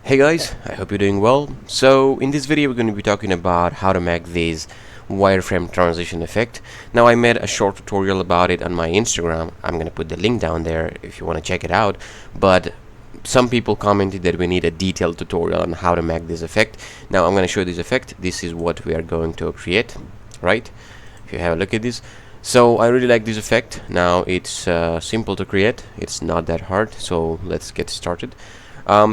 Hey guys, I hope you're doing well. So in this video we're going to be talking about how to make this wireframe transition effect. Now I made a short tutorial about it on my Instagram. I'm going to put the link down there if you want to check it out. But some people commented that we need a detailed tutorial on how to make this effect. Now I'm going to show this effect. This is what we are going to create, right? If you have a look at this. So I really like this effect. Now it's simple to create. It's not that hard. So let's get started.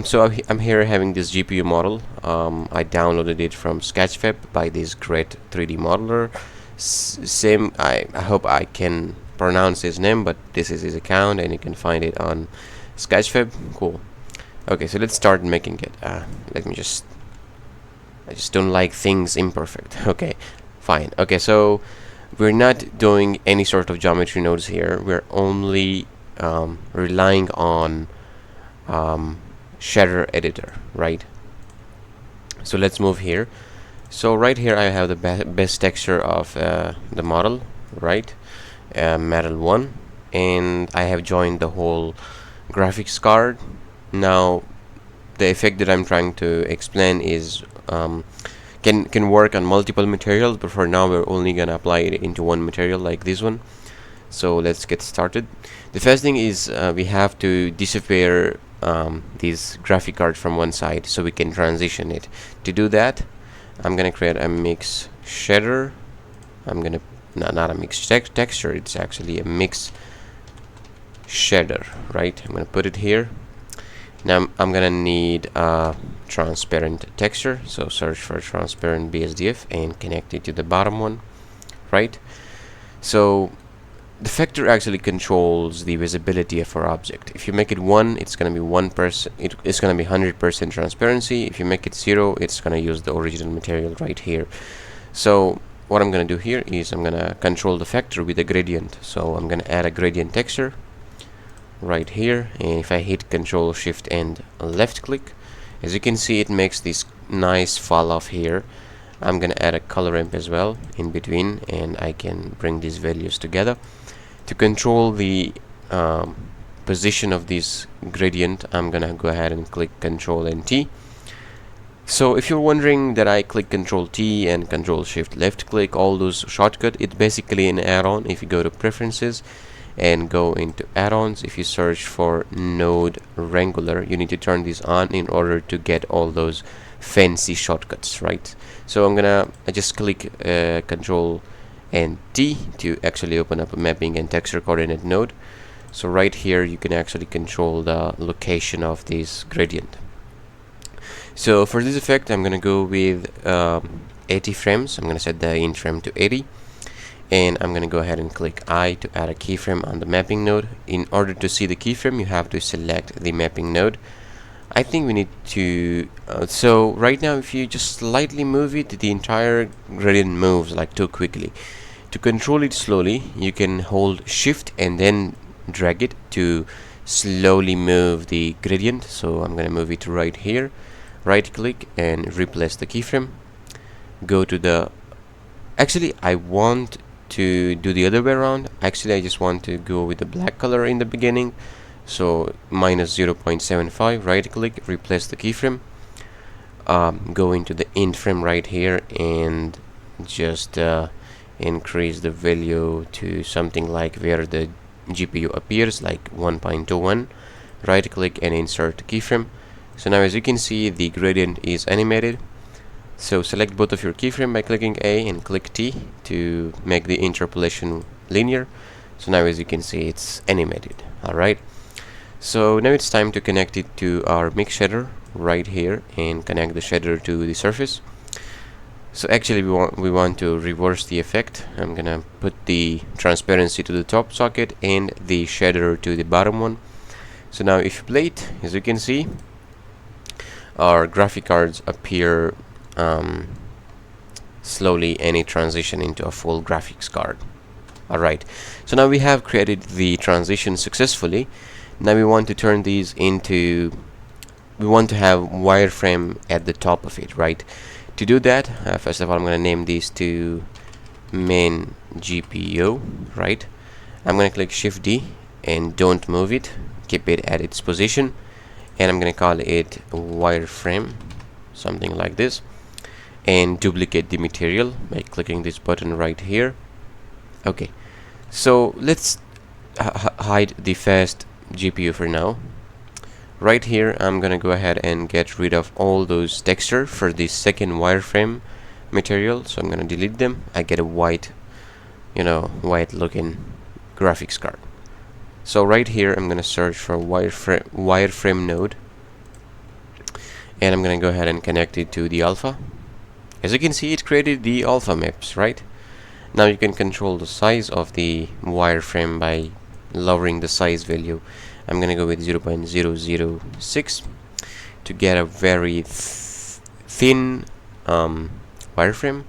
So I'm here having this GPU model. I downloaded it from Sketchfab by this great 3D modeler. I hope I can pronounce his name, but this is his account and you can find it on Sketchfab. Cool. Okay, so let's start making it. I just don't like things imperfect. Okay, fine. Okay, so we're not doing any sort of geometry nodes here. We're only relying on shader editor, right? So let's move here. So right here I have the best texture of the model, right? Metal 1, and I have joined the whole graphics card. Now the effect that I'm trying to explain is can work on multiple materials, but for now we're only gonna apply it into one material like this one. So let's get started. The first thing is we have to disappear this graphic card from one side so we can transition it. To do that, I'm gonna create a mix shader. I'm gonna not a mix texture, it's actually a mix shader, right? I'm gonna put it here. Now I'm gonna need a transparent texture, so search for transparent BSDF and connect it to the bottom one, right? So the factor actually controls the visibility of our object. If you make it 1, it's going to be 1%. It's going to be 100% transparency. If you make it 0, it's going to use the original material right here. So what I'm going to do here is I'm going to control the factor with a gradient. So I'm going to add a gradient texture right here, and if I hit Control Shift and left click, as you can see, it makes this nice fall off here. I'm going to add a color ramp as well in between, and I can bring these values together. To control the position of this gradient, I'm gonna go ahead and click Control and T. So if you're wondering that I click Control T and Control Shift left click, all those shortcut, it's basically an add-on. If you go to Preferences and go into add-ons, if you search for Node Wrangler, you need to turn this on in order to get all those fancy shortcuts, right? So I just click Control and T to actually open up a mapping and texture coordinate node. So right here you can actually control the location of this gradient. So for this effect I'm gonna go with 80 frames. I'm gonna set the int frame to 80, and I'm gonna go ahead and click I to add a keyframe on the mapping node. In order to see the keyframe, you have to select the mapping node. I think we need to so right now if you just slightly move it, the entire gradient moves like too quickly. To control it slowly, you can hold shift and then drag it to slowly move the gradient. So I'm gonna move it right here, right click and replace the keyframe. Go to the I want to do the other way around. Actually I just want to go with the black color in the beginning. So minus 0.75, right click, replace the keyframe, go into the int frame right here and just increase the value to something like where the GPU appears, like 1.21, right click and insert keyframe. So now as you can see, the gradient is animated. So select both of your keyframe by clicking A and click T to make the interpolation linear. So now as you can see, it's animated. Alright, so now it's time to connect it to our mix shader right here and connect the shader to the surface. So actually we want to reverse the effect. I'm gonna put the transparency to the top socket and the shader to the bottom one. So now if you play it, as you can see, our graphic cards appear slowly, and it transition into a full graphics card. Alright, so now we have created the transition successfully. Now we want to turn these into, we want to have wireframe at the top of it, right? To do that, first of all I'm going to name these to main GPU, right? I'm going to click Shift D and don't move it, keep it at its position, and I'm gonna call it wireframe, something like this, and duplicate the material by clicking this button right here. Okay, so let's hide the fast GPU for now. Right here I'm gonna go ahead and get rid of all those texture for the second wireframe material, so I'm gonna delete them. I get a white, white looking graphics card. So right here I'm gonna search for wireframe node, and I'm gonna go ahead and connect it to the alpha. As you can see, it created the alpha maps. Right now you can control the size of the wireframe by lowering the size value. I'm gonna go with 0.006 to get a very thin wireframe,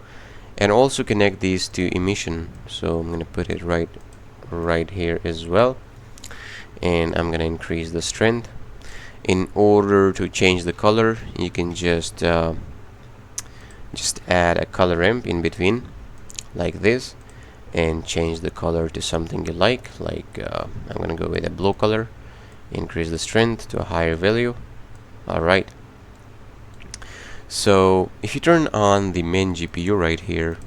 and also connect these to emission. So I'm gonna put it right here as well, and I'm gonna increase the strength. In order to change the color, you can just add a color ramp in between like this, and change the color to something you like. I'm gonna go with a blue color, increase the strength to a higher value. Alright, so if you turn on the main GPU right here,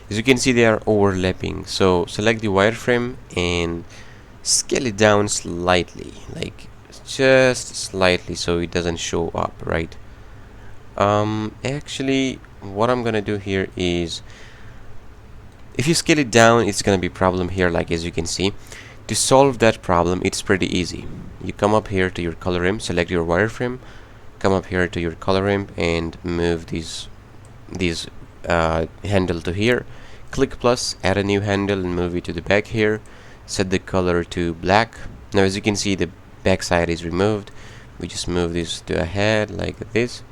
as you can see, they are overlapping. So select the wireframe and scale it down slightly, like just slightly, so it doesn't show up. Right, actually what I'm gonna do here is, if you scale it down, it's gonna be a problem here. Like, as you can see, to solve that problem, it's pretty easy. You come up here to your color ramp, select your wireframe, come up here to your color ramp, and move these handle to here. Click plus, add a new handle, and move it to the back here. Set the color to black. Now, as you can see, the back side is removed. We just move this to a head like this,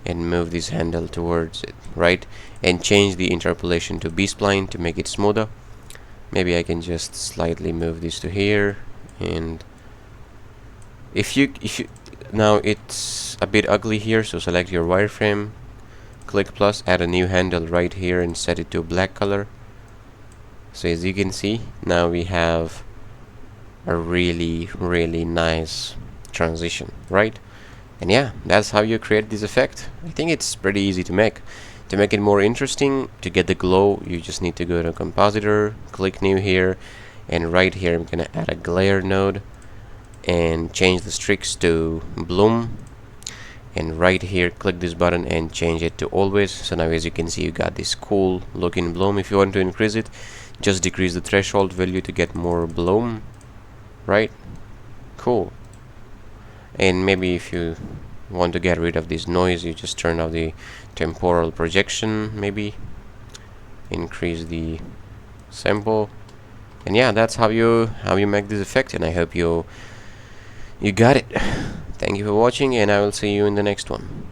and move this handle towards it, right? And change the interpolation to B-spline to make it smoother. Maybe I can just slightly move this to here, and if you now it's a bit ugly here, so select your wireframe, click plus, add a new handle right here, and set it to a black color. So as you can see, now we have a really nice transition, right? And yeah, that's how you create this effect. I think it's pretty easy to make. To make it more interesting, to get the glow, you just need to go to compositor, click new here, and right here I'm gonna add a glare node and change the streaks to bloom, and right here click this button and change it to always. So now, as you can see, you got this cool looking bloom. If you want to increase it, just decrease the threshold value to get more bloom. Right, cool. And maybe if you want to get rid of this noise, you just turn off the temporal projection, maybe increase the sample. And yeah, that's how you make this effect, and I hope you got it. Thank you for watching, and I will see you in the next one.